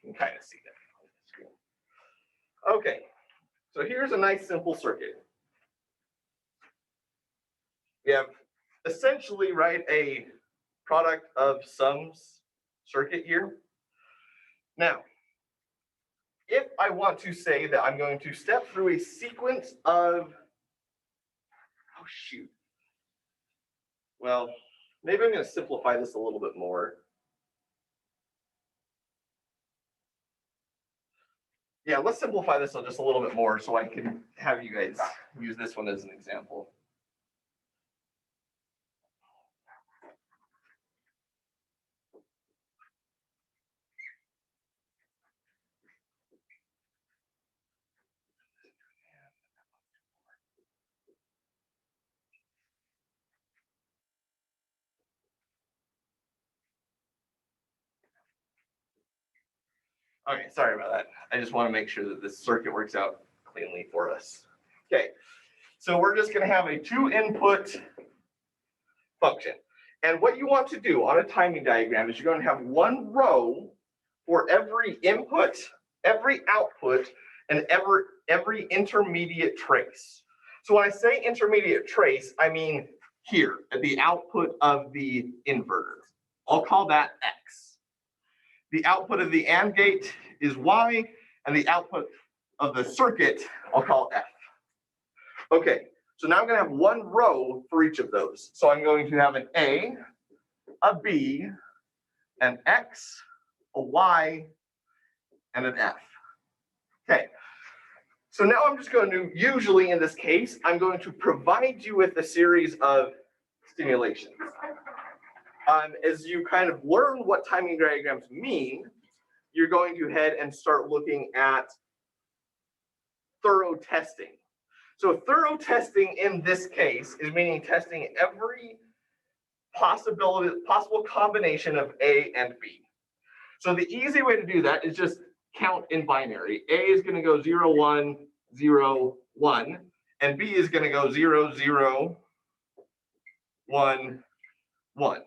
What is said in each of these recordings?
You can kind of see that. Okay, so here's a nice simple circuit. We have essentially, right, a product of sums circuit here. Now, if I want to say that I'm going to step through a sequence of, oh shoot. Well, maybe I'm going to simplify this a little bit more. Yeah, let's simplify this just a little bit more so I can have you guys use this one as an example. Okay, sorry about that. I just want to make sure that this circuit works out cleanly for us. Okay, so we're just going to have a 2-input function. And what you want to do on a timing diagram is you're going to have one row for every input, every output, and every intermediate trace. So when I say intermediate trace, I mean here at the output of the inverter. I'll call that X. The output of the AND gate is Y, and the output of the circuit I'll call F. Okay, so now I'm going to have one row for each of those. So I'm going to have an A, a B, an X, a Y, and an F. Okay, so now I'm just going to, usually in this case, I'm going to provide you with a series of stimulations. As you kind of learn what timing diagrams mean, you're going to head and start looking at thorough testing. So thorough testing in this case is meaning testing every possible combination of A and B. So the easy way to do that is just count in binary. A is going to go 0, 1, 0, 1, and B is going to go 0, 0, 1, 1.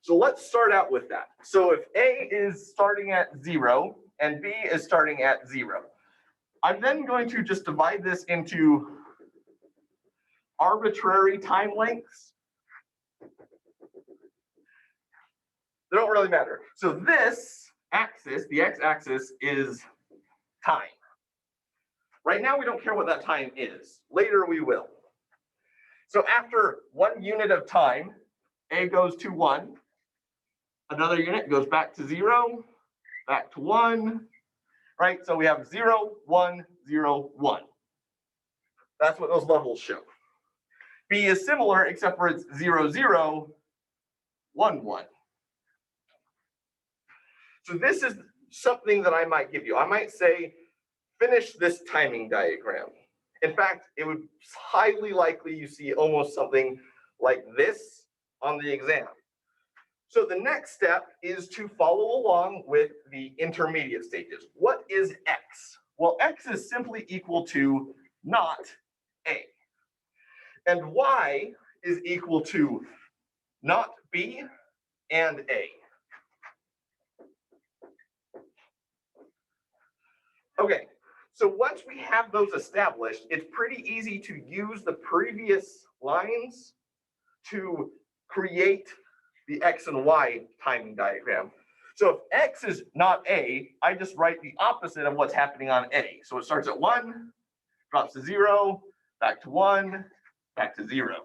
So let's start out with that. So if A is starting at 0 and B is starting at 0, I'm then going to just divide this into arbitrary time lengths. They don't really matter. So this axis, the x-axis, is time. Right now we don't care what that time is. Later we will. So after 1 unit of time, A goes to 1. Another unit goes back to 0, back to 1, right? So we have 0, 1, 0, 1. That's what those levels show. B is similar, except for it's 0, 0, 1, 1. So this is something that I might give you. I might say, finish this timing diagram. In fact, it would highly likely you see almost something like this on the exam. So the next step is to follow along with the intermediate stages. What is X? Well, X is simply equal to not A. And Y is equal to not B and A. Okay, so once we have those established, it's pretty easy to use the previous lines to create the X and Y timing diagram. So if X is not A, I just write the opposite of what's happening on A. So it starts at 1, drops to 0, back to 1, back to 0.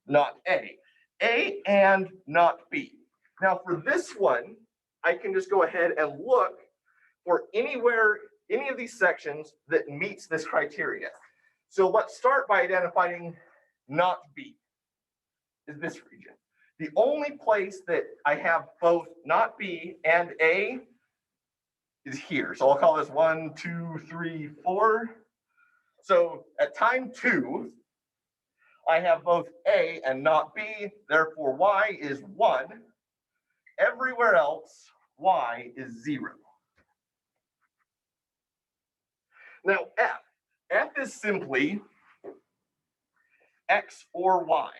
Not A. A and not B. Now for this one, I can just go ahead and look for anywhere, any of these sections that meets this criteria. So let's start by identifying not B. Is this region. The only place that I have both not B and A is here. So I'll call this 1, 2, 3, 4. So at time 2, I have both A and not B, therefore Y is 1. Everywhere else, Y is 0. Now F. F is simply X or Y.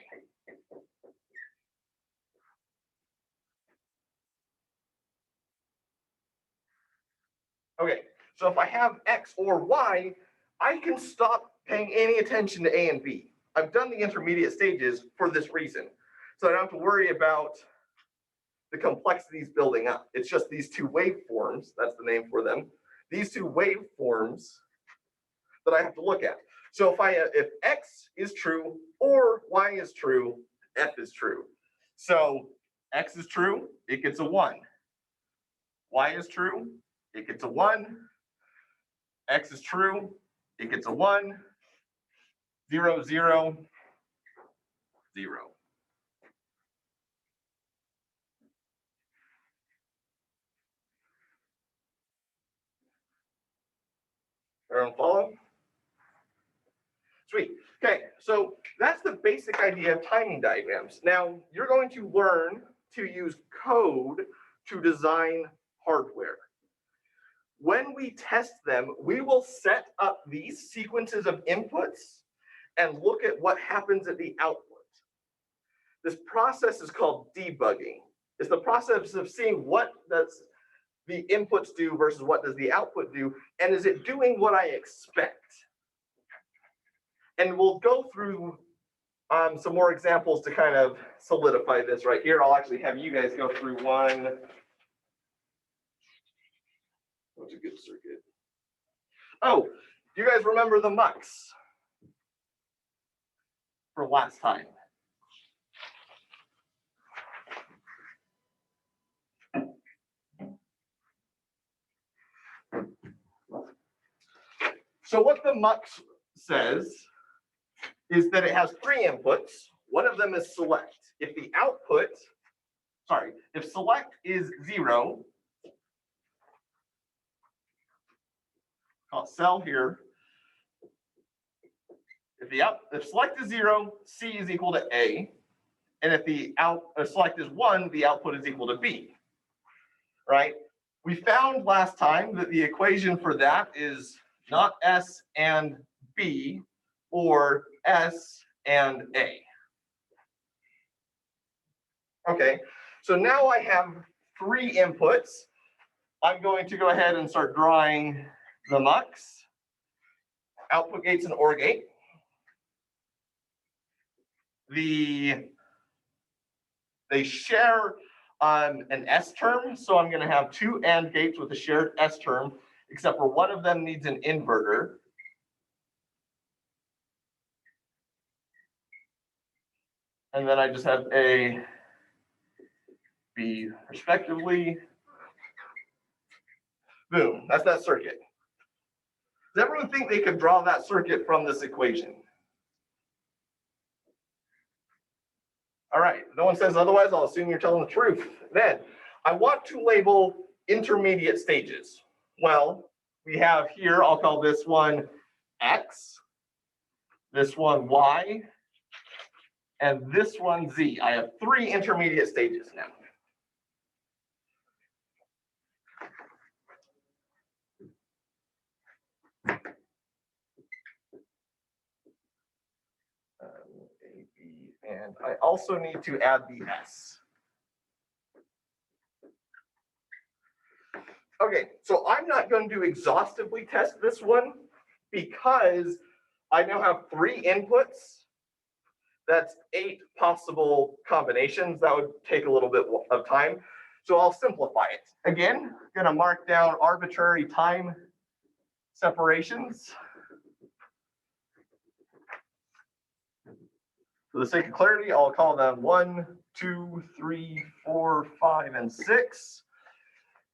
Okay, so if I have X or Y, I can stop paying any attention to A and B. I've done the intermediate stages for this reason. So I don't have to worry about the complexities building up. It's just these two waveforms, that's the name for them, these two waveforms that I have to look at. So if X is true or Y is true, F is true. So X is true, it gets a 1. Y is true, it gets a 1. X is true, it gets a 1. 0, 0, 0. Everyone follow? Sweet. Okay, so that's the basic idea of timing diagrams. Now, you're going to learn to use code to design hardware. When we test them, we will set up these sequences of inputs and look at what happens at the output. This process is called debugging. It's the process of seeing what does the inputs do versus what does the output do, and is it doing what I expect? And we'll go through some more examples to kind of solidify this right here. I'll actually have you guys go through one. What's a good circuit? Oh, you guys remember the mux from last time? So what the mux says is that it has 3 inputs. One of them is select. If the output, if select is 0, I'll cell here. If select is 0, C is equal to A, and if the select is 1, the output is equal to B. Right? We found last time that the equation for that is not S and B, or S and A. Okay, so now I have 3 inputs. I'm going to go ahead and start drawing the mux. Output gate's an OR gate. They share an S term, so I'm going to have 2 AND gates with a shared S term, except for one of them needs an inverter. And then I just have A, B, respectively. Boom, that's that circuit. Does everyone think they could draw that circuit from this equation? All right, no one says otherwise, I'll assume you're telling the truth. Then, I want to label intermediate stages. Well, we have here, I'll call this one X, this one Y, and this one Z. I have 3 intermediate stages now. A, B, and I also need to add the S. Okay, so I'm not going to exhaustively test this one because I now have 3 inputs. That's 8 possible combinations. That would take a little bit of time. So I'll simplify it. Again, going to mark down arbitrary time separations. For the sake of clarity, I'll call them 1, 2, 3, 4, 5, and 6.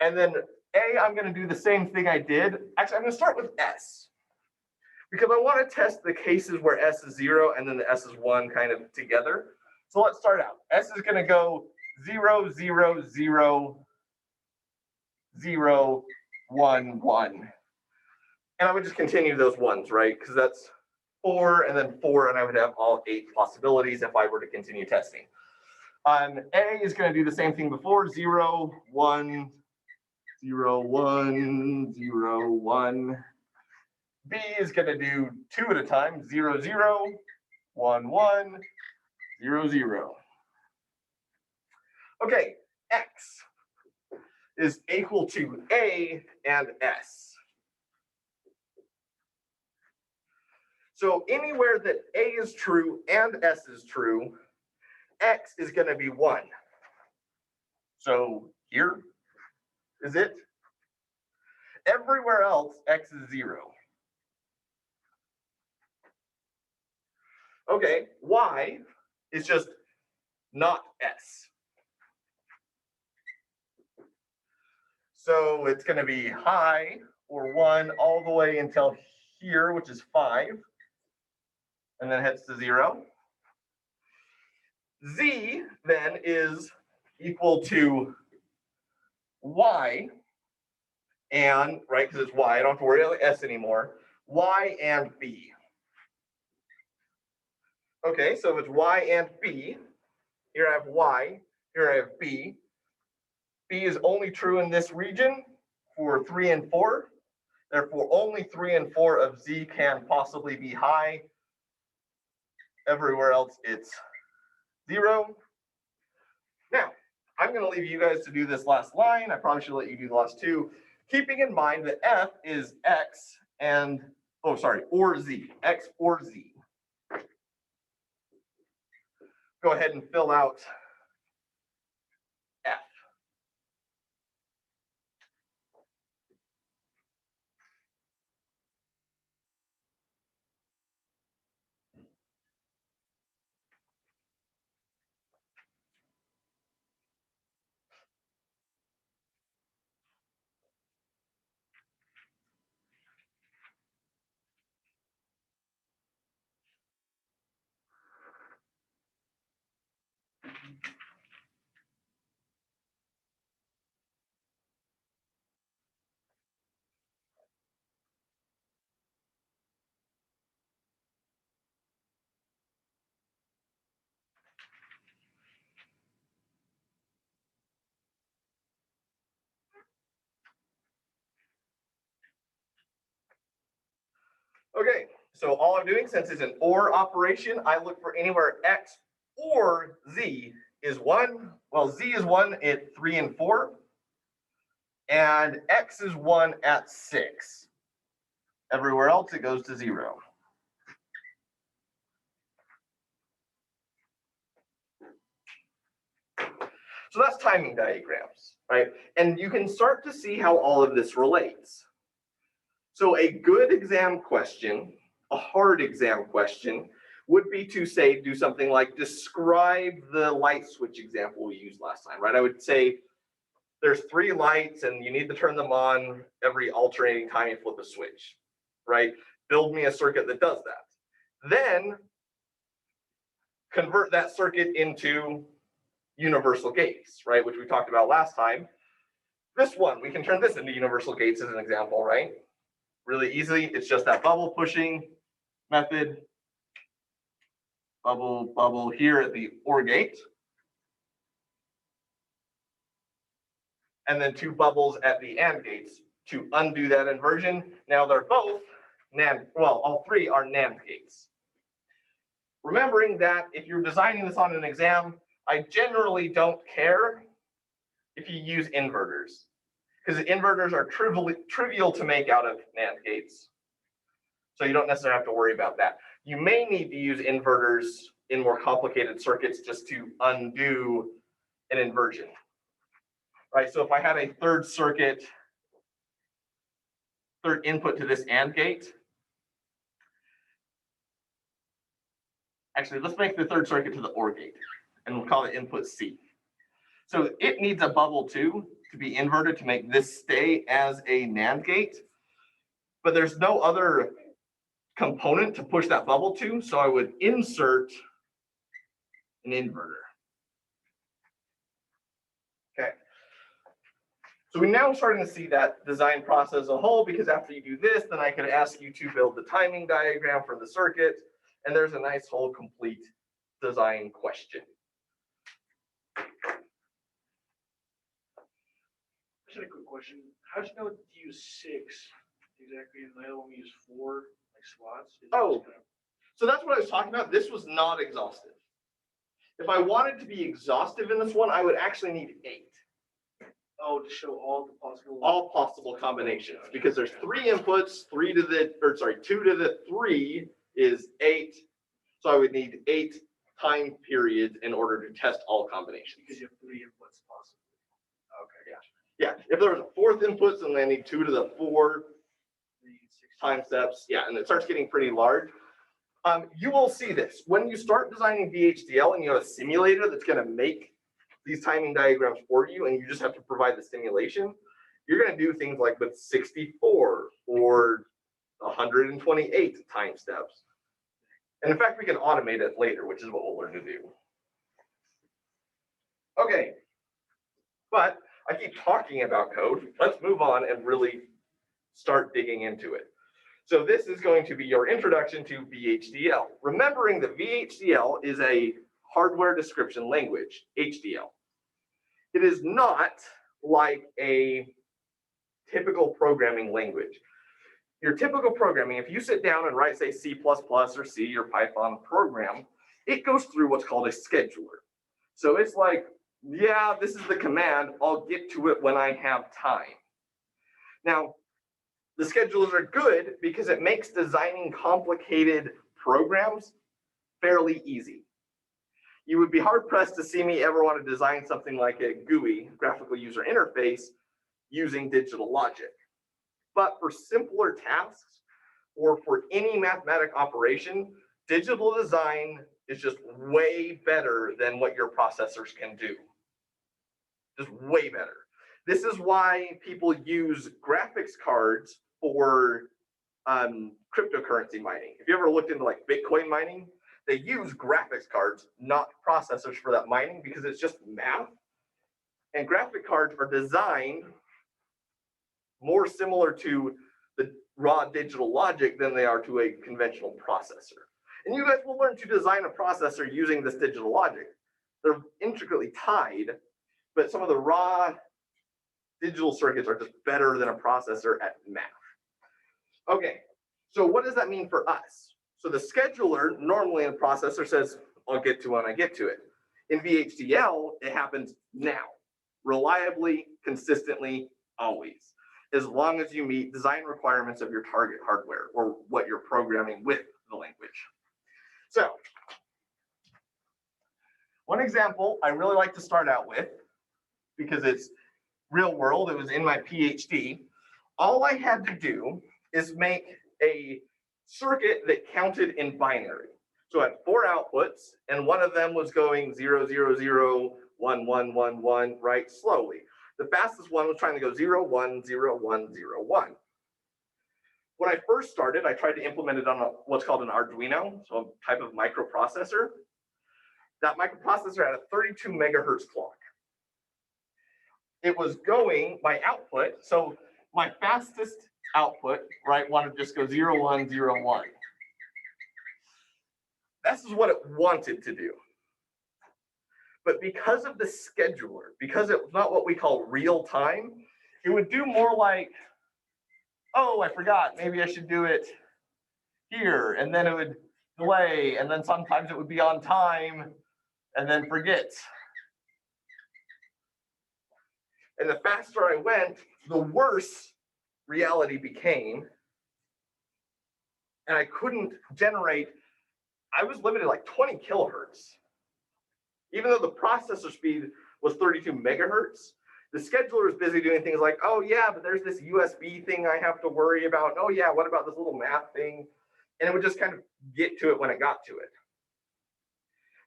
And then A, I'm going to do the same thing I did. Actually, I'm going to start with S, because I want to test the cases where S is 0 and then the S is 1 kind of together. So let's start out. S is going to go 0, 0, 0, 0, 1, 1. And I would just continue those ones, right? Because that's 4 and then 4, and I would have all 8 possibilities if I were to continue testing. A is going to do the same thing before, 0, 1, 0, 1, 0, 1. B is going to do 2 at a time, 0, 0, 1, 1, 0, 0. Okay, X. is equal to A and S. So anywhere that A is true and S is true, X is going to be 1. So here is it. Everywhere else, X is 0. Okay, Y is just not S. So it's going to be high or 1 all the way until here, which is 5, and then heads to 0. Z then is equal to Y, and, right, because it's Y, I don't have to worry about S anymore, Y and B. Okay, so if it's Y and B, here I have Y, here I have B. B is only true in this region for 3 and 4. Therefore, only 3 and 4 of Z can possibly be high. Everywhere else, it's 0. Now, I'm going to leave you guys to do this last line. I probably should let you do the last two. Keeping in mind that F is X and, oh, sorry, or Z, X or Z. Go ahead and fill out F. Okay, so all I'm doing, since it's an OR operation, I look for anywhere X or Z is 1. Well, Z is 1 at 3 and 4. And X is 1 at 6. Everywhere else, it goes to 0. So that's timing diagrams, right? And you can start to see how all of this relates. So a good exam question, a hard exam question, would be to say, do something like describe the light switch example we used last time, right? I would say there's 3 lights and you need to turn them on every alternating time you flip a switch, right? Build me a circuit that does that. Then convert that circuit into universal gates, right? Which we talked about last time. This one, we can turn this into universal gates as an example, right? Really easily, it's just that bubble pushing method. Bubble, bubble here at the OR gate. And then 2 bubbles at the AND gates to undo that inversion. Now they're both NAND, well, all 3 are NAND gates. Remembering that if you're designing this on an exam, I generally don't care if you use inverters, because inverters are trivial to make out of NAND gates. So you don't necessarily have to worry about that. You may need to use inverters in more complicated circuits just to undo an inversion. Right, so if I had a third circuit, third input to this AND gate, actually, let's make the third circuit to the OR gate, and we'll call it input C. So it needs a bubble too to be inverted to make this stay as a NAND gate, but there's no other component to push that bubble to, so I would insert an inverter. Okay. So we're now starting to see that design process as a whole, because after you do this, then I could ask you to build the timing diagram for the circuit, and there's a nice whole complete design question. I just had a quick question. How did you know to use 6 exactly, and the other one we use 4 like slots? Oh, so that's what I was talking about. This was not exhaustive. If I wanted to be exhaustive in this one, I would actually need 8. Oh, to show all possible combinations, because there's 3 inputs, 2 to the 3 is 8. So I would need 8 time periods in order to test all combinations. Because you have 3 inputs possibly. Okay. Yeah, if there was a 4th input, then I need 2 to the 4 time steps. Yeah, and it starts getting pretty large. You will see this when you start designing VHDL and you have a simulator that's going to make these timing diagrams for you, and you just have to provide the simulation. You're going to do things like with 64 or 128 time steps. And in fact, we can automate it later, which is what we'll learn to do. Okay, but I keep talking about code. Let's move on and really start digging into it. So this is going to be your introduction to VHDL. Remembering that VHDL is a hardware description language, HDL. It is not like a typical programming language. Your typical programming, if you sit down and write, say, C++ or C or Python program, it goes through what's called a scheduler. So it's like, yeah, this is the command, I'll get to it when I have time. Now, the schedulers are good because it makes designing complicated programs fairly easy. You would be hard-pressed to see me ever want to design something like a GUI, graphical user interface, using digital logic. But for simpler tasks or for any mathematic operation, digital design is just way better than what your processors can do. Just way better. This is why people use graphics cards for cryptocurrency mining. If you ever looked into like Bitcoin mining, they use graphics cards, not processors, for that mining because it's just math. And graphic cards are designed more similar to the raw digital logic than they are to a conventional processor. And you guys will learn to design a processor using this digital logic. They're intricately tied, but some of the raw digital circuits are just better than a processor at math. Okay, so what does that mean for us? So the scheduler normally in a processor says, I'll get to when I get to it. In VHDL, it happens now, reliably, consistently, always, as long as you meet design requirements of your target hardware or what you're programming with the language. So, one example I really like to start out with, because it's real world, it was in my PhD, all I had to do is make a circuit that counted in binary. So I had 4 outputs, and one of them was going 0, 0, 0, 1, 1, 1, 1, right, slowly. The fastest one was trying to go 0, 1, 0, 1, 0, 1. When I first started, I tried to implement it on what's called an Arduino, so a type of microprocessor. That microprocessor had a 32 megahertz clock. It was going by output, so my fastest output, right, wanted to just go 0, 1, 0, 1. This is what it wanted to do. But because of the scheduler, because it was not what we call real time, it would do more like, oh, I forgot, maybe I should do it here, and then it would delay, and then sometimes it would be on time, and then forget. And the faster I went, the worse reality became, and I couldn't generate, I was limited like 20 kilohertz. Even though the processor speed was 32 megahertz, the scheduler is busy doing things like, oh yeah, but there's this USB thing I have to worry about. Oh yeah, what about this little math thing? And it would just kind of get to it when it got to it.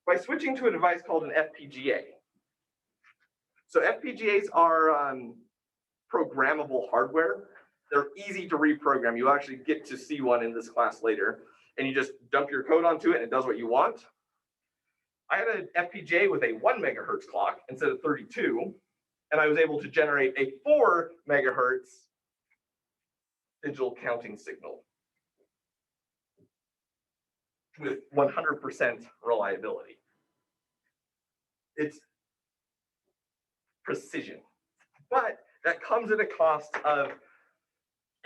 By switching to a device called an FPGA. So FPGAs are programmable hardware. They're easy to reprogram. You actually get to see one in this class later, and you just dump your code onto it and it does what you want. I had an FPGA with a 1 megahertz clock instead of 32, and I was able to generate a 4 megahertz digital counting signal with 100% reliability. It's precision, but that comes at a cost of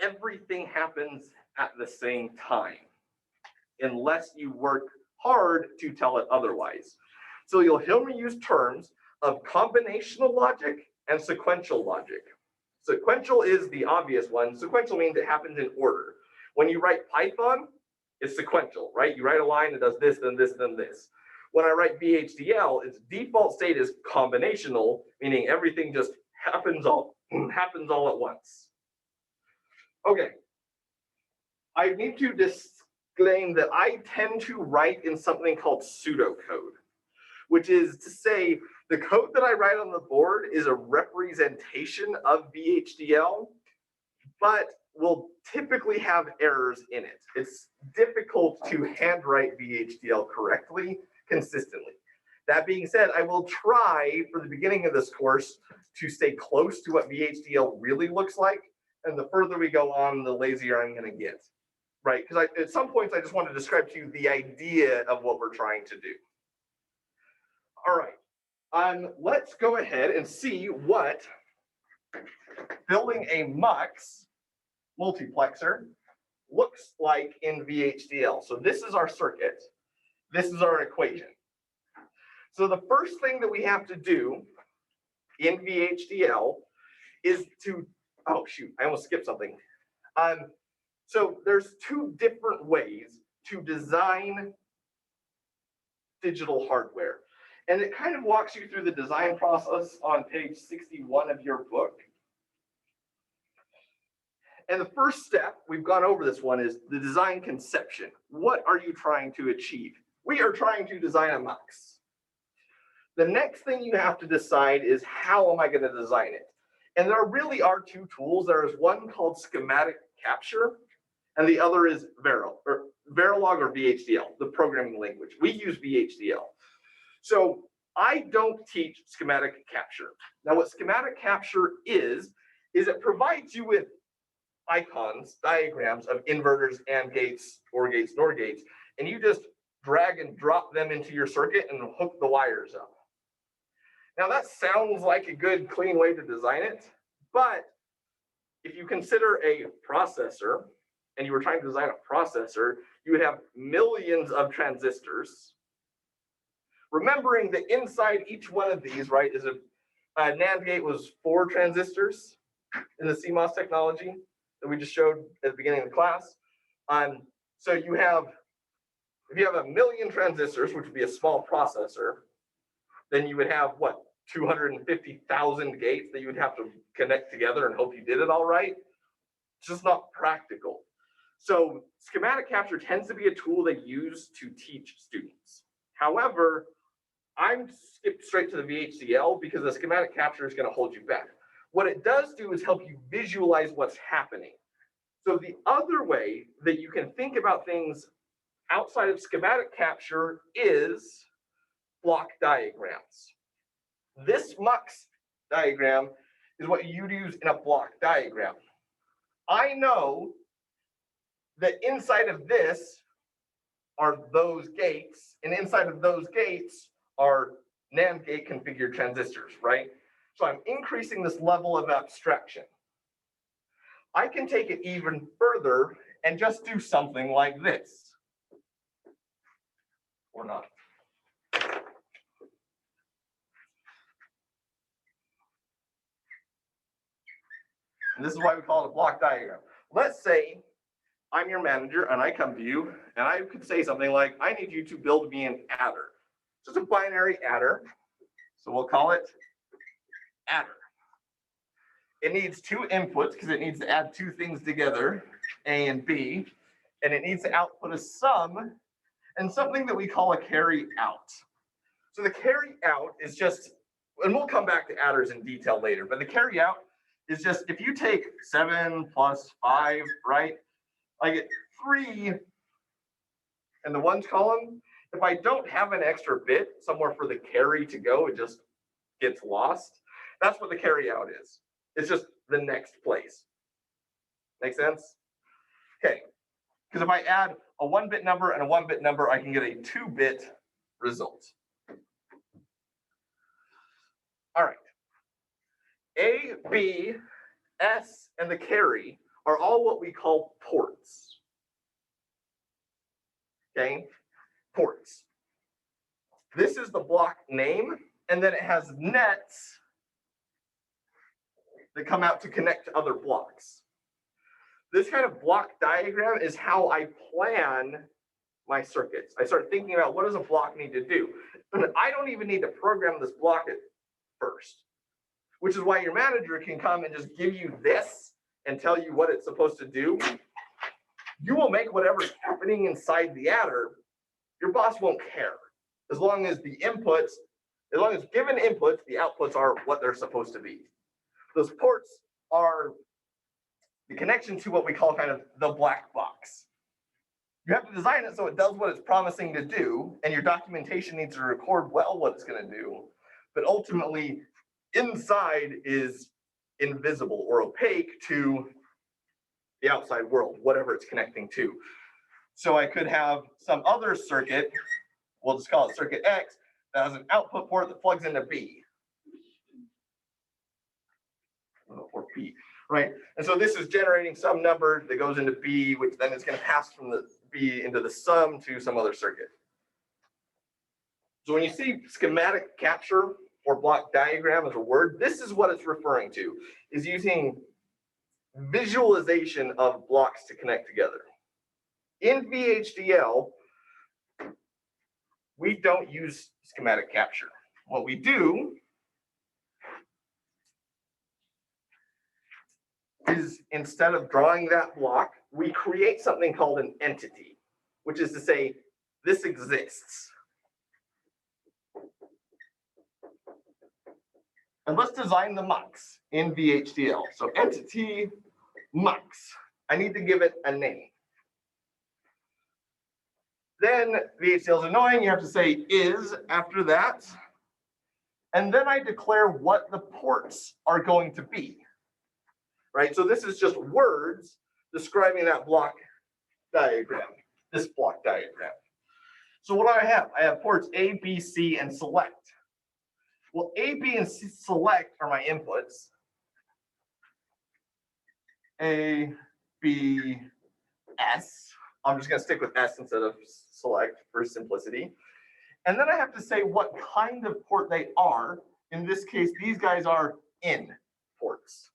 everything happens at the same time, unless you work hard to tell it otherwise. So you'll hear me use terms of combinational logic and sequential logic. Sequential is the obvious one. Sequential means it happens in order. When you write Python, it's sequential, right? You write a line that does this, then this, then this. When I write VHDL, its default state is combinational, meaning everything just happens all at once. Okay. I need to disclaim that I tend to write in something called pseudocode, which is to say the code that I write on the board is a representation of VHDL, but will typically have errors in it. It's difficult to handwrite VHDL correctly, consistently. That being said, I will try for the beginning of this course to stay close to what VHDL really looks like, and the further we go on, the lazier I'm going to get, right? Because at some points I just want to describe to you the idea of what we're trying to do. All right, let's go ahead and see what building a MUX multiplexer looks like in VHDL. So this is our circuit. This is our equation. So the first thing that we have to do in VHDL is to, oh shoot, I almost skipped something. So there's two different ways to design digital hardware. And it kind of walks you through the design process on page 61 of your book. And the first step, we've gone over this one, is the design conception. What are you trying to achieve? We are trying to design a MUX. The next thing you have to decide is how am I going to design it? And there really are two tools. There is one called schematic capture, and the other is Verilog or VHDL, the programming language. We use VHDL. So I don't teach schematic capture. Now what schematic capture is it provides you with icons, diagrams of inverters, AND gates, OR gates, NOR gates, and you just drag and drop them into your circuit and hook the wires up. Now that sounds like a good, clean way to design it, but if you consider a processor, and you were trying to design a processor, you would have millions of transistors. Remembering that inside each one of these, right, is a NAND gate was 4 transistors in the CMOS technology that we just showed at the beginning of the class. So if you have a million transistors, which would be a small processor, then you would have what, 250,000 gates that you would have to connect together and hope you did it all right. It's just not practical. So schematic capture tends to be a tool they use to teach students. However, I'm skipped straight to the VHDL because the schematic capture is going to hold you back. What it does do is help you visualize what's happening. So the other way that you can think about things outside of schematic capture is block diagrams. This MUX diagram is what you'd use in a block diagram. I know that inside of this are those gates, and inside of those gates are NAND gate configured transistors, right? So I'm increasing this level of abstraction. I can take it even further and just do something like this. Or not. And this is why we call it a block diagram. Let's say I'm your manager and I come to you and I could say something like, I need you to build me an adder. Just a binary adder. So we'll call it adder. It needs 2 inputs because it needs to add 2 things together, A and B, and it needs to output a sum and something that we call a carry out. So the carry out is just, and we'll come back to adders in detail later, but the carry out is just, if you take 7 plus 5, right? I get 3 in the ones column. If I don't have an extra bit somewhere for the carry to go, it just gets lost. That's what the carry out is. It's just the next place. Make sense? Okay, because if I add a 1-bit number and a 1-bit number, I can get a 2-bit result. All right. A, B, S, and the carry are all what we call ports. Okay, ports. This is the block name, and then it has nets that come out to connect to other blocks. This kind of block diagram is how I plan my circuits. I start thinking about what does a block need to do. And I don't even need to program this block at first, which is why your manager can come and just give you this and tell you what it's supposed to do. You will make whatever's happening inside the adder. Your boss won't care as long as the inputs, as long as given inputs, the outputs are what they're supposed to be. Those ports are the connection to what we call kind of the black box. You have to design it so it does what it's promising to do, and your documentation needs to record well what it's going to do. But ultimately, inside is invisible or opaque to the outside world, whatever it's connecting to. So I could have some other circuit, we'll just call it circuit X, that has an output port that plugs into B. Or P, right? And so this is generating some number that goes into B, which then is going to pass from the B into the sum to some other circuit. So when you see schematic capture or block diagram as a word, this is what it's referring to, is using visualization of blocks to connect together. In VHDL, we don't use schematic capture. What we do is instead of drawing that block, we create something called an entity, which is to say, this exists. And let's design the mux in VHDL. So entity mux, I need to give it a name. Then VHDL is annoying, you have to say is after that. And then I declare what the ports are going to be. Right, so this is just words describing that block diagram, this block diagram. So what do I have? I have ports A, B, C, and select. Well, A, B, and C select are my inputs. A, B, S. I'm just going to stick with S instead of select for simplicity. And then I have to say what kind of port they are. In this case, these guys are in ports.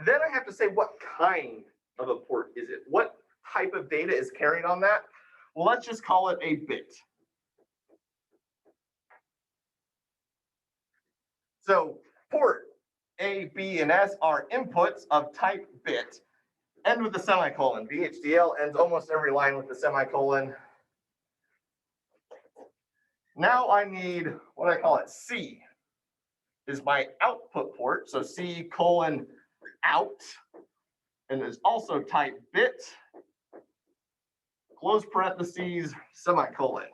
Then I have to say what kind of a port is it? What type of data is carried on that? Well, let's just call it a bit. So port A, B, and S are inputs of type bit. End with a semicolon. VHDL ends almost every line with a semicolon. Now I need what I call it C is my output port. So C colon out, and is also type bit, close parentheses, semicolon.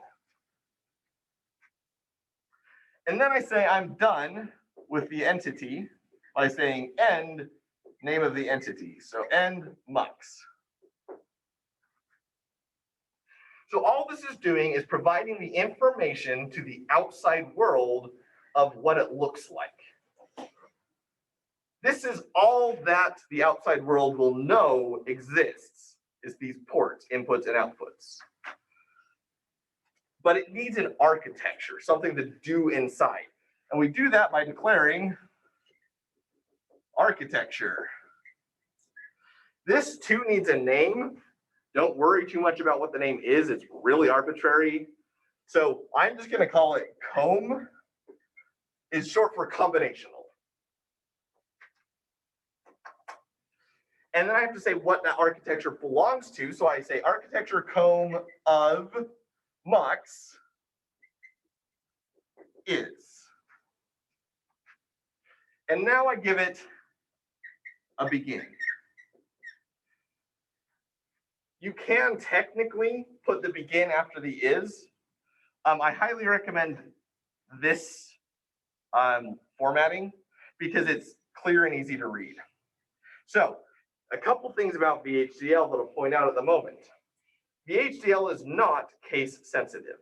And then I say I'm done with the entity by saying end name of the entity. So end mux. So all this is doing is providing the information to the outside world of what it looks like. This is all that the outside world will know exists, is these ports, inputs and outputs. But it needs an architecture, something to do inside. And we do that by declaring architecture. This too needs a name. Don't worry too much about what the name is. It's really arbitrary. So I'm just going to call it COM. It's short for combinational. And then I have to say what that architecture belongs to. So I say architecture COM of mux is. And now I give it a begin. You can technically put the begin after the is. I highly recommend this formatting because it's clear and easy to read. So a couple things about VHDL that I'll point out at the moment. VHDL is not case sensitive.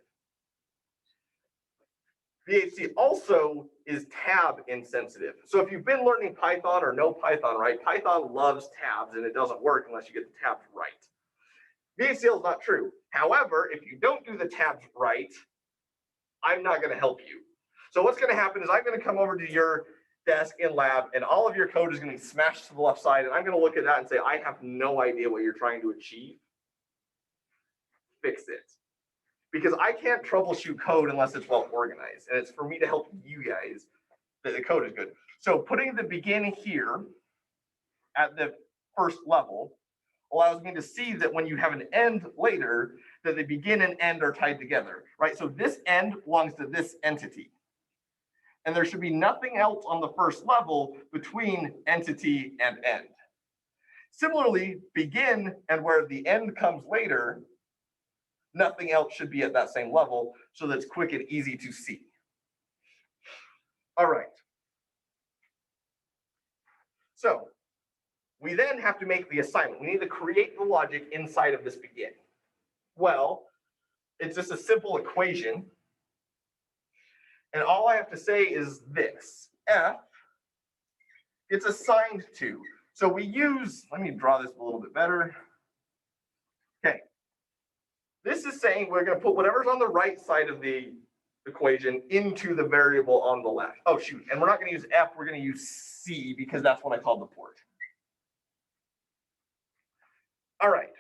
VHD also is tab insensitive. So if you've been learning Python or know Python, right? Python loves tabs and it doesn't work unless you get the tabs right. VHDL is not true. However, if you don't do the tabs right, I'm not going to help you. So what's going to happen is I'm going to come over to your desk in lab, and all of your code is going to be smashed to the left side, and I'm going to look at that and say, I have no idea what you're trying to achieve. Fix it. Because I can't troubleshoot code unless it's well organized, and it's for me to help you guys that the code is good. So putting the begin here at the first level allows me to see that when you have an end later, that the begin and end are tied together, right? So this end belongs to this entity. And there should be nothing else on the first level between entity and end. Similarly, begin and where the end comes later, nothing else should be at that same level, so that's quick and easy to see. All right. So we then have to make the assignment. We need to create the logic inside of this begin. Well, it's just a simple equation. And all I have to say is this: F gets assigned to. So we use, let me draw this a little bit better. Okay. This is saying we're going to put whatever's on the right side of the equation into the variable on the left. Oh, shoot. And we're not going to use F, we're going to use C because that's what I called the port. All right.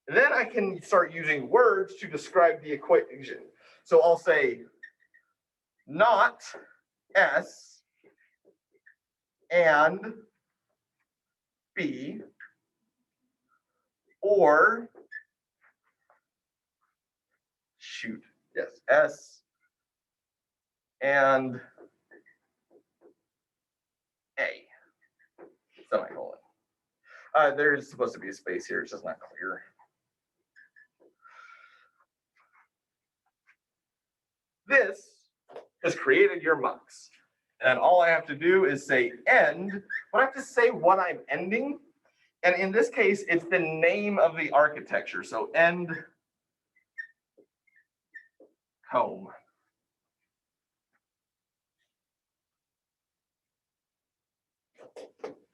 And then I can start using words to describe the equation. So I'll say not S and B, or shoot, yes, S and A, semicolon. There's supposed to be a space here, it's just not clear. This has created your mux. And all I have to do is say end, but I have to say what I'm ending. And in this case, it's the name of the architecture. So end home.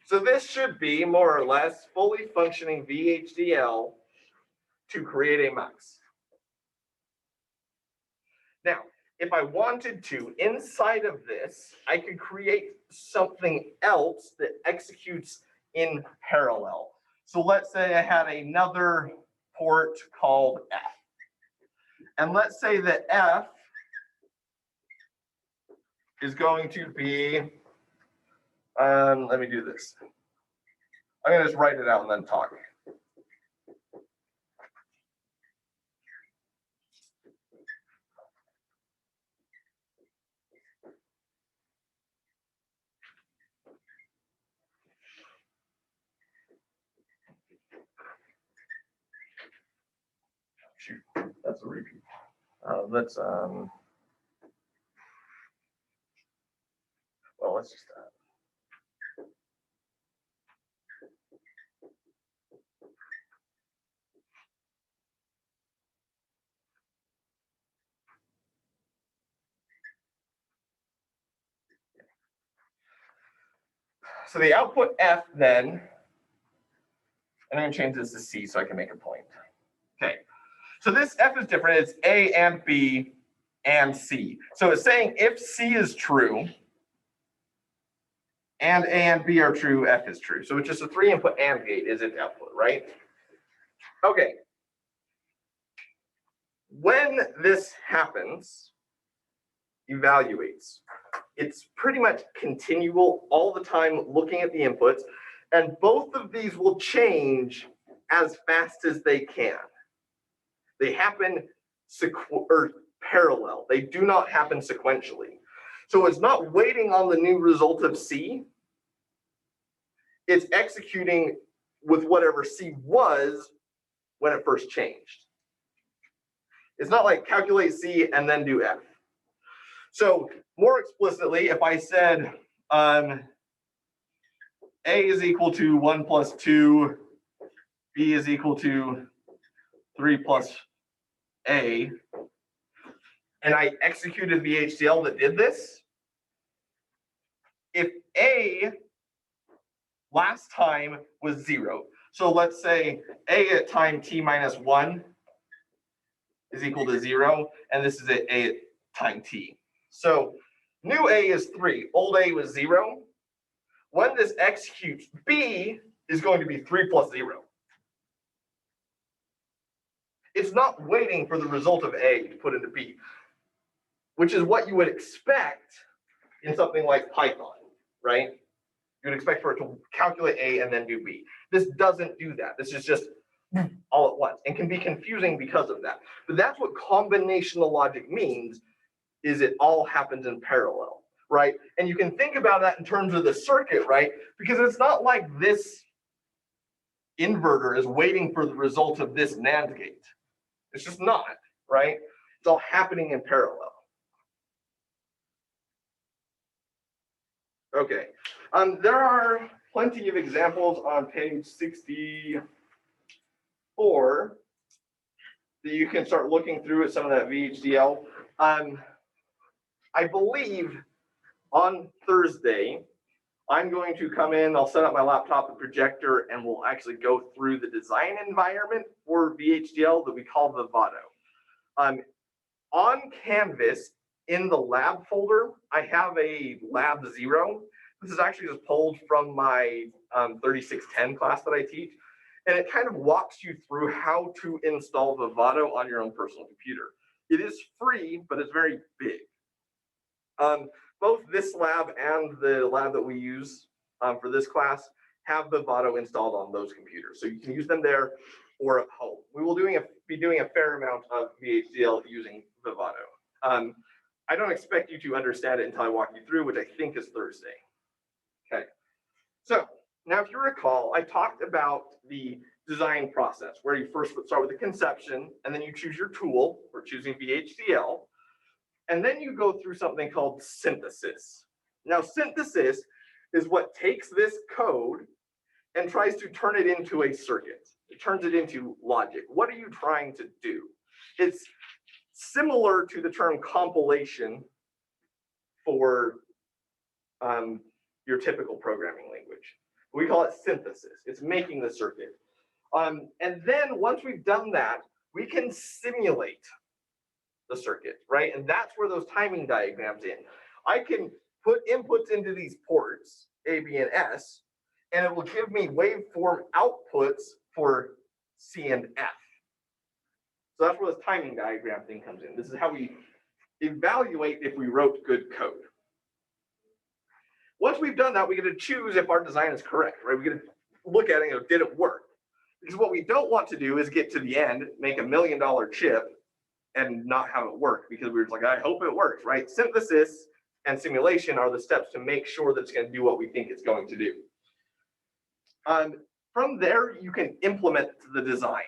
So this should be more or less fully functioning VHDL to create a mux. Now, if I wanted to, inside of this, I could create something else that executes in parallel. So let's say I had another port called F. And let's say that F is going to be, let me do this. I'm going to just write it out and then talk. Shoot, that's a repeat. Let's well, let's just so the output F then, and I'm going to change this to C so I can make a point. Okay, so this F is different. It's A and B and C. So it's saying if C is true and A and B are true, F is true. So it's just a 3-input AND gate is its output, right? Okay. When this happens, evaluates. It's pretty much continual all the time looking at the inputs, and both of these will change as fast as they can. They happen parallel. They do not happen sequentially. So it's not waiting on the new result of C. It's executing with whatever C was when it first changed. It's not like calculate C and then do F. So more explicitly, if I said A is equal to 1 plus 2, B is equal to 3 plus A, and I executed the HDL that did this, if A last time was 0, so let's say A at time t minus 1 is equal to 0, and this is at A at time t. So new A is 3, old A was 0. When this executes, B is going to be 3 plus 0. It's not waiting for the result of A to put into B, which is what you would expect in something like Python, right? You would expect for it to calculate A and then do B. This doesn't do that. This is just all at once and can be confusing because of that. But that's what combinational logic means, is it all happens in parallel, right? And you can think about that in terms of the circuit, right? Because it's not like this inverter is waiting for the result of this NAND gate. It's just not, right? It's all happening in parallel. Okay, there are plenty of examples on page 64 that you can start looking through at some of that VHDL. I believe on Thursday, I'm going to come in, I'll set up my laptop and projector, and we'll actually go through the design environment for VHDL that we call Vivado. On Canvas, in the lab folder, I have a lab 0. This is actually just pulled from my 3610 class that I teach. And it kind of walks you through how to install Vivado on your own personal computer. It is free, but it's very big. Both this lab and the lab that we use for this class have Vivado installed on those computers. So you can use them there or at home. We will be doing a fair amount of VHDL using Vivado. I don't expect you to understand it until I walk you through, which I think is Thursday. Okay. So now if you recall, I talked about the design process where you first would start with the conception and then you choose your tool. We're choosing VHDL. And then you go through something called synthesis. Now, synthesis is what takes this code and tries to turn it into a circuit. It turns it into logic. What are you trying to do? It's similar to the term compilation for your typical programming language. We call it synthesis. It's making the circuit. And then once we've done that, we can simulate the circuit, right? And that's where those timing diagrams in. I can put inputs into these ports, A, B, and S, and it will give me waveform outputs for C and F. So that's where this timing diagram thing comes in. This is how we evaluate if we wrote good code. Once we've done that, we get to choose if our design is correct, right? We get to look at it and go, did it work? Because what we don't want to do is get to the end, make $1 million chip, and not have it work, because we were just like, I hope it works, right? Synthesis and simulation are the steps to make sure that it's going to do what we think it's going to do. From there, you can implement the design.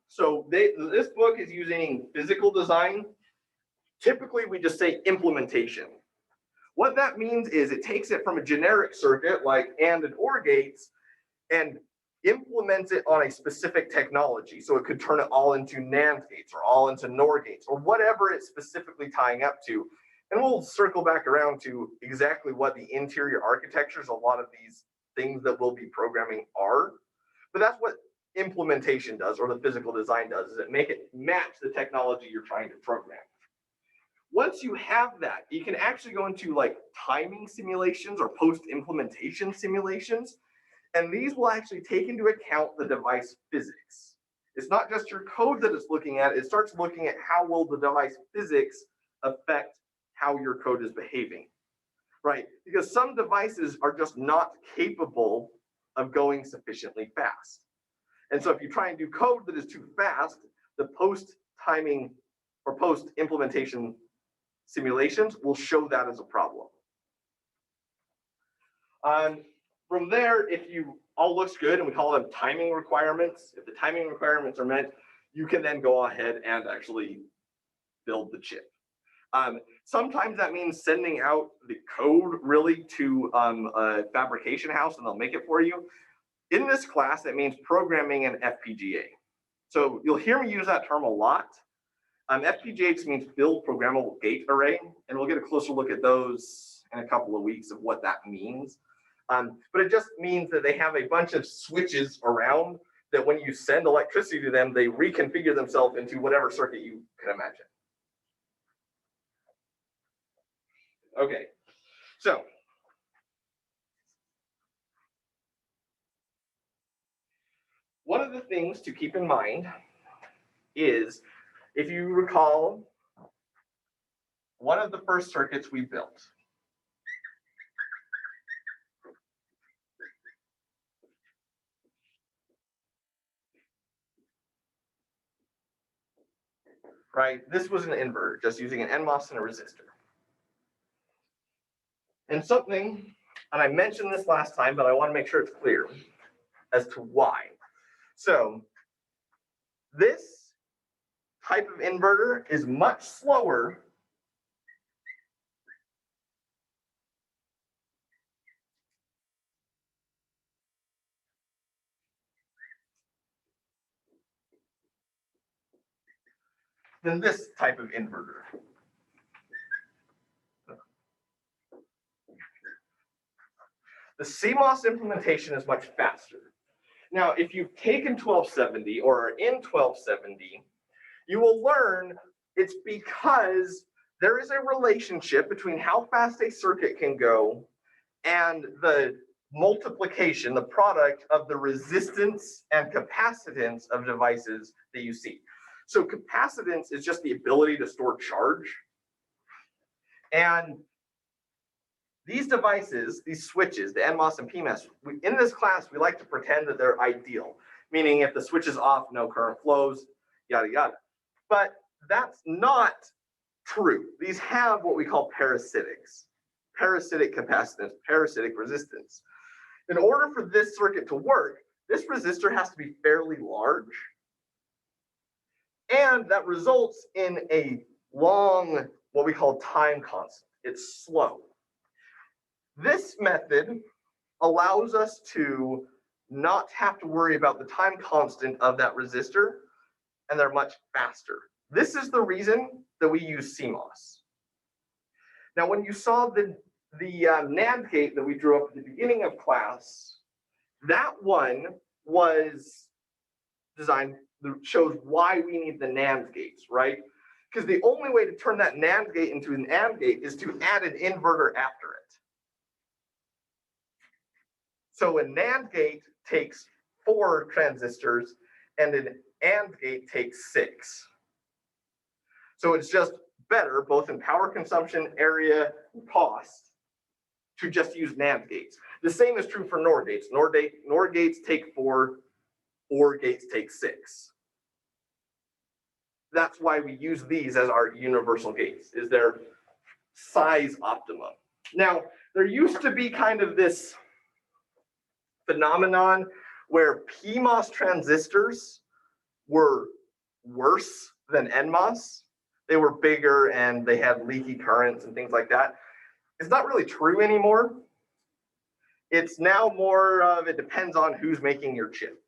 So this book is using physical design. Typically, we just say implementation. What that means is it takes it from a generic circuit like AND and OR gates and implements it on a specific technology. So it could turn it all into NAND gates or all into NOR gates or whatever it's specifically tying up to. And we'll circle back around to exactly what the interior architectures, a lot of these things that we'll be programming are. But that's what implementation does, or the physical design does, is it make it match the technology you're trying to program. Once you have that, you can actually go into like timing simulations or post-implementation simulations. And these will actually take into account the device physics. It's not just your code that it's looking at, it starts looking at how will the device physics affect how your code is behaving, right? Because some devices are just not capable of going sufficiently fast. And so if you try and do code that is too fast, the post-timing or post-implementation simulations will show that as a problem. From there, if all looks good, and we call them timing requirements, if the timing requirements are met, you can then go ahead and actually build the chip. Sometimes that means sending out the code really to a fabrication house and they'll make it for you. In this class, that means programming an FPGA. So you'll hear me use that term a lot. FPGA just means build programmable gate array, and we'll get a closer look at those in a couple of weeks of what that means. But it just means that they have a bunch of switches around that when you send electricity to them, they reconfigure themselves into whatever circuit you can imagine. Okay, so one of the things to keep in mind is, if you recall, one of the first circuits we built. Right, this was an inverter, just using an NMOS and a resistor. And something, and I mentioned this last time, but I want to make sure it's clear as to why. So this type of inverter is much slower than this type of inverter. The CMOS implementation is much faster. Now, if you've taken 1270 or are in 1270, you will learn it's because there is a relationship between how fast a circuit can go and the multiplication, the product of the resistance and capacitance of devices that you see. So capacitance is just the ability to store charge. And these devices, these switches, the NMOS and PMOS, in this class, we like to pretend that they're ideal, meaning if the switch is off, no current flows, yada, yada. But that's not true. These have what we call parasitics, parasitic capacitance, parasitic resistance. In order for this circuit to work, this resistor has to be fairly large, and that results in a long, what we call time constant. It's slow. This method allows us to not have to worry about the time constant of that resistor, and they're much faster. This is the reason that we use CMOS. Now, when you saw the NAND gate that we drew up at the beginning of class, that one was designed, shows why we need the NAND gates, right? Because the only way to turn that NAND gate into an AND gate is to add an inverter after it. So a NAND gate takes 4 transistors and an AND gate takes 6. So it's just better, both in power consumption, area, and cost, to just use NAND gates. The same is true for NOR gates. NOR gates take 4, OR gates take 6. That's why we use these as our universal gates, is their size optimum. Now, there used to be kind of this phenomenon where PMOS transistors were worse than NMOS. They were bigger and they had leaky currents and things like that. It's not really true anymore. It's now more of, it depends on who's making your chip.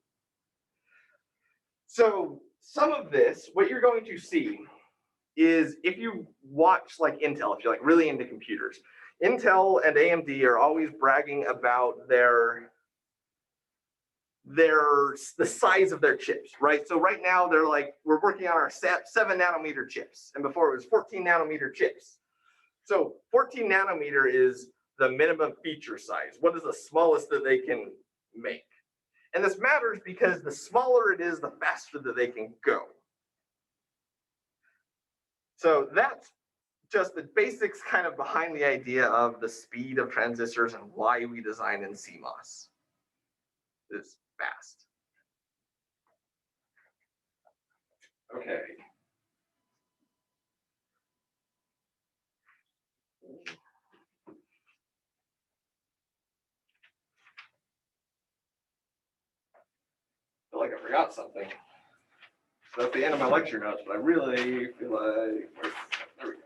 So some of this, what you're going to see is, if you watch like Intel, if you're like really into computers, Intel and AMD are always bragging about the size of their chips, right? So right now they're like, we're working on our 7 nanometer chips, and before it was 14 nanometer chips. So 14 nanometer is the minimum feature size. What is the smallest that they can make? And this matters because the smaller it is, the faster that they can go. So that's just the basics kind of behind the idea of the speed of transistors and why we design in CMOS. It's fast. Okay. I feel like I forgot something. So that's the end of my lecture notes, but I really feel like, there we go.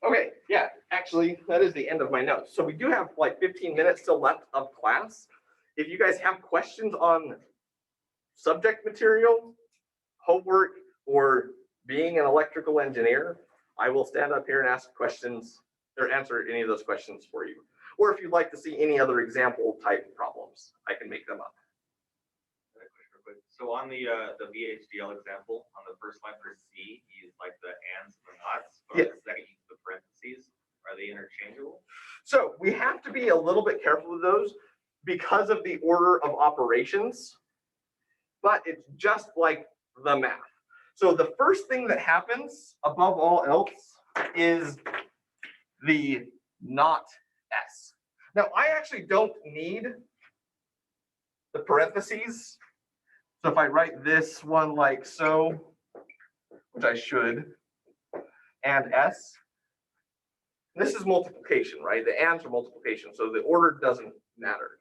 Okay, yeah, actually, that is the end of my notes. So we do have like 15 minutes still left of class. If you guys have questions on subject material, homework, or being an electrical engineer, I will stand up here and ask questions or answer any of those questions for you. Or if you'd like to see any other example type problems, I can make them up. So on the VHDL example, on the first line for C, you use like the ands and the nots, but on the second you use the parentheses. Are they interchangeable? So we have to be a little bit careful with those because of the order of operations, but it's just like the math. So the first thing that happens above all else is the not S. Now I actually don't need the parentheses. So if I write this one like so, which I should, and S, this is multiplication, right? The ands are multiplication, so the order doesn't matter.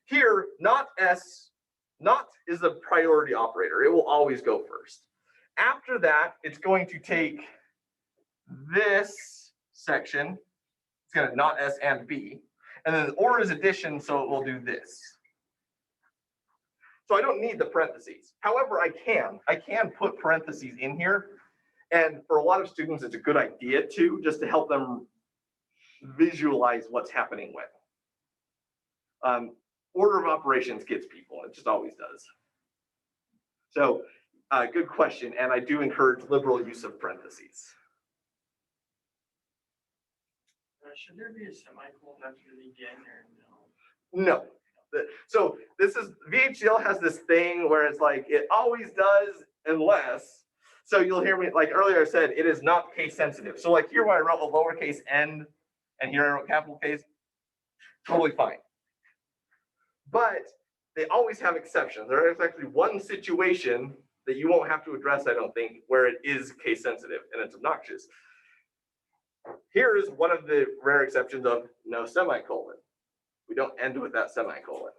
Here, not S, not is a priority operator. It will always go first. After that, it's going to take this section, it's going to not S and B, and then the or is addition, so it will do this. So I don't need the parentheses. However, I can put parentheses in here. And for a lot of students, it's a good idea to, just to help them visualize what's happening when. Order of operations gets people, it just always does. So good question, and I do encourage liberal use of parentheses. Should there be a semicolon after the again or no? No. So this is, VHDL has this thing where it's like, it always does unless, so you'll hear me, like earlier I said, it is not case sensitive. So like here where I wrote a lowercase n and here I wrote capital case, totally fine. But they always have exceptions. There is actually one situation that you won't have to address, I don't think, where it is case sensitive and it's obnoxious. Here is one of the rare exceptions of no semicolon. We don't end with that semicolon.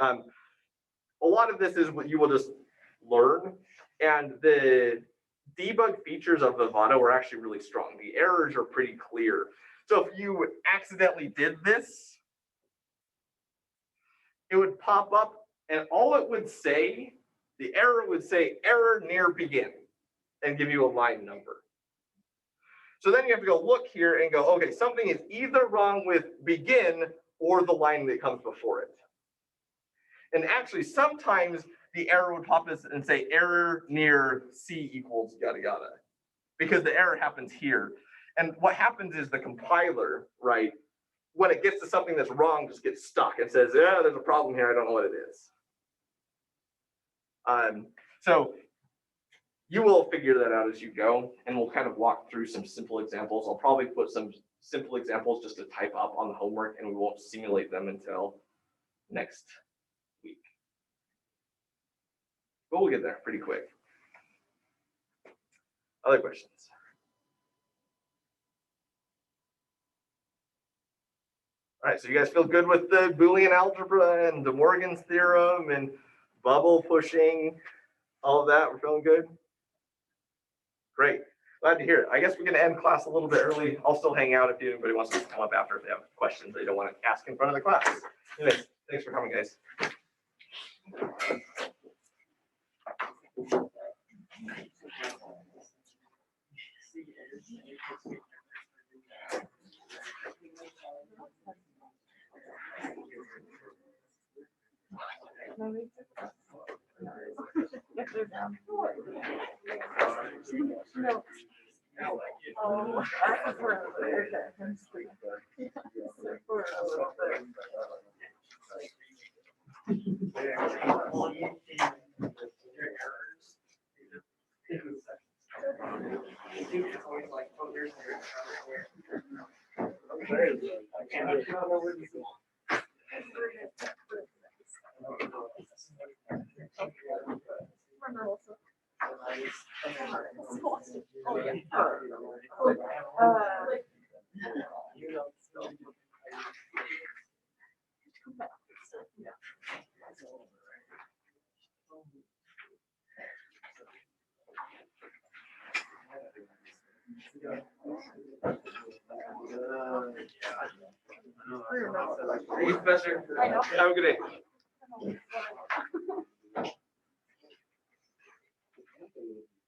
A lot of this is what you will just learn, and the debug features of Vivado are actually really strong. The errors are pretty clear. So if you accidentally did this, it would pop up and all it would say, the error would say error near begin and give you a line number. So then you have to go look here and go, okay, something is either wrong with begin or the line that comes before it. And actually, sometimes the error would pop up and say error near C equals yada yada, because the error happens here. And what happens is the compiler, right, when it gets to something that's wrong, just gets stuck and says, yeah, there's a problem here, I don't know what it is. So you will figure that out as you go, and we'll kind of walk through some simple examples. I'll probably put some simple examples just to type up on the homework, and we won't simulate them until next week. But we'll get there pretty quick. Other questions? All right, so you guys feel good with the Boolean algebra and De Morgan's theorem and bubble pushing, all of that? We're feeling good? Great. Glad to hear it. I guess we're going to end class a little bit early. I'll still hang out if anybody wants to come up after if they have questions they don't want to ask in front of the class. Anyways, thanks for coming, guys. Thank you, Professor. Have a good day. Anthony would be